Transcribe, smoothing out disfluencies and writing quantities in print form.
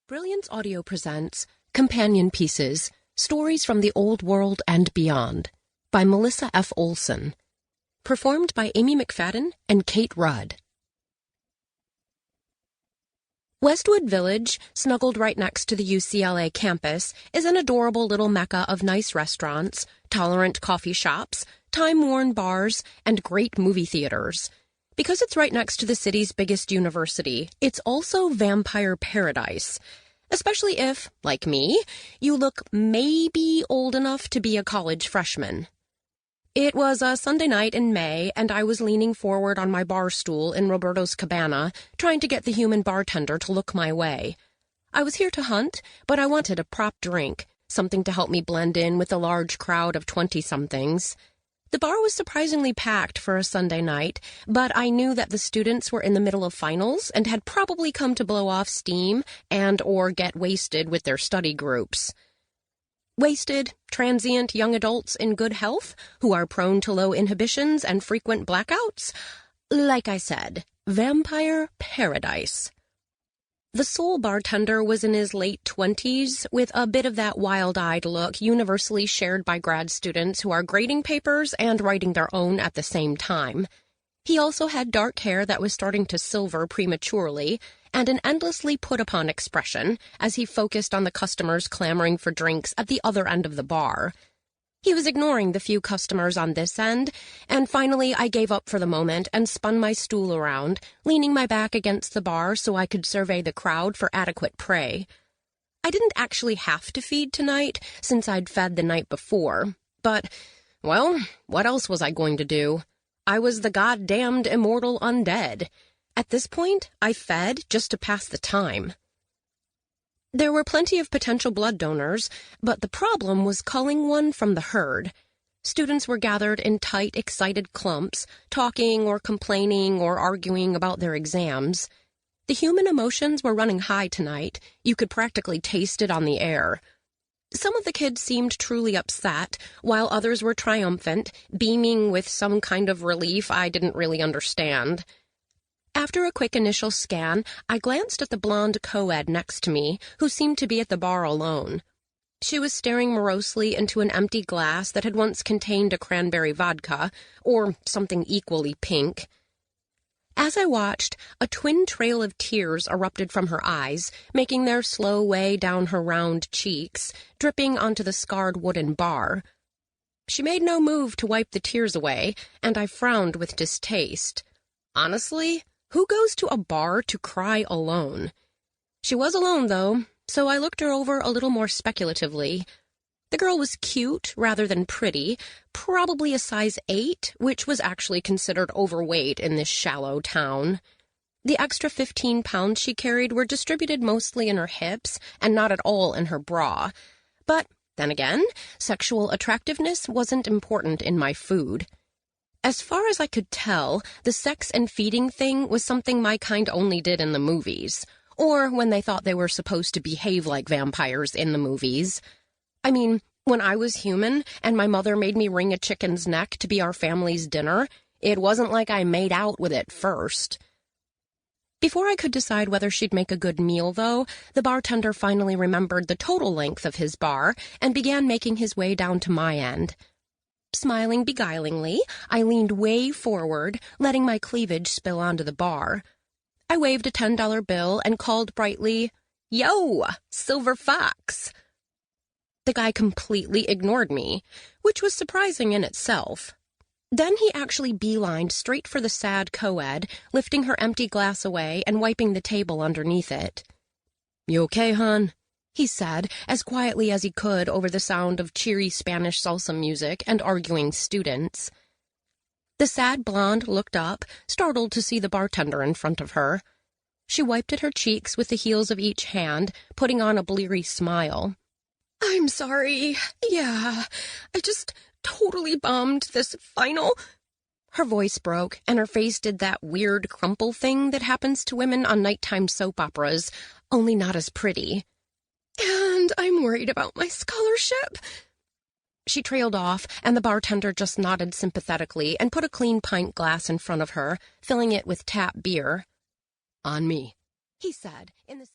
Brilliance Audio presents Companion Pieces, Stories from the Old World and Beyond, by Melissa F. Olson. Performed by Amy McFadden and Kate Rudd. Westwood Village, snuggled right next to the UCLA campus, is an adorable little mecca of nice restaurants, tolerant coffee shops, time-worn bars, and great movie theaters. Because it's right next to the city's biggest university, it's also vampire paradise. Especially if, like me, you look maybe old enough to be a college freshman. It was a Sunday night in May, and I was leaning forward on my bar stool in Roberto's Cabana, trying to get the human bartender to look my way. I was here to hunt, but I wanted a prop drink, something to help me blend in with the large crowd of 20-somethings. The bar was surprisingly packed for a Sunday night, but I knew that the students were in the middle of finals and had probably come to blow off steam and or get wasted with their study groups. Wasted, transient young adults in good health who are prone to low inhibitions and frequent blackouts? Like I said, vampire paradise. The sole bartender was in his late 20s, with a bit of that wild-eyed look universally shared by grad students who are grading papers and writing their own at the same time. He also had dark hair that was starting to silver prematurely, and an endlessly put-upon expression as he focused on the customers clamoring for drinks at the other end of the bar. He was ignoring the few customers on this end, and finally I gave up for the moment and spun my stool around, leaning my back against the bar so I could survey the crowd for adequate prey. I didn't actually have to feed tonight, since I'd fed the night before, but, well, what else was I going to do? I was the goddamned immortal undead. At this point, I fed just to pass the time. There were plenty of potential blood donors, but the problem was culling one from the herd. Students were gathered in tight, excited clumps, talking or complaining or arguing about their exams. The human emotions were running high tonight. You could practically taste it on the air. Some of the kids seemed truly upset, while others were triumphant, beaming with some kind of relief I didn't really understand. After a quick initial scan, I glanced at the blonde co-ed next to me, who seemed to be at the bar alone. She was staring morosely into an empty glass that had once contained a cranberry vodka, or something equally pink. As I watched, a twin trail of tears erupted from her eyes, making their slow way down her round cheeks, dripping onto the scarred wooden bar. She made no move to wipe the tears away, and I frowned with distaste. Honestly, who goes to a bar to cry alone? She was alone, though, so I looked her over a little more speculatively. The girl was cute rather than pretty, probably a size 8, which was actually considered overweight in this shallow town. The extra 15 pounds she carried were distributed mostly in her hips and not at all in her bra. But, then again, sexual attractiveness wasn't important in my food. As far as I could tell, the sex and feeding thing was something my kind only did in the movies, or when they thought they were supposed to behave like vampires in the movies. I mean, when I was human and my mother made me wring a chicken's neck to be our family's dinner, it wasn't like I made out with it first. Before I could decide whether she'd make a good meal, though, the bartender finally remembered the total length of his bar and began making his way down to my end. Smiling beguilingly, I leaned way forward, letting my cleavage spill onto the bar. I waved a $10 bill and called brightly, "Yo, Silver Fox!" The guy completely ignored me, which was surprising in itself. Then he actually beelined straight for the sad co-ed, lifting her empty glass away and wiping the table underneath it. "You okay, hon?" he said, as quietly as he could over the sound of cheery Spanish salsa music and arguing students. The sad blonde looked up, startled to see the bartender in front of her. She wiped at her cheeks with the heels of each hand, putting on a bleary smile. "I'm sorry. Yeah, I just totally bombed this final..." Her voice broke, and her face did that weird crumple thing that happens to women on nighttime soap operas, only not as pretty. "And I'm worried about my scholarship." She trailed off, and the bartender just nodded sympathetically and put a clean pint glass in front of her, filling it with tap beer. "On me," he said, in the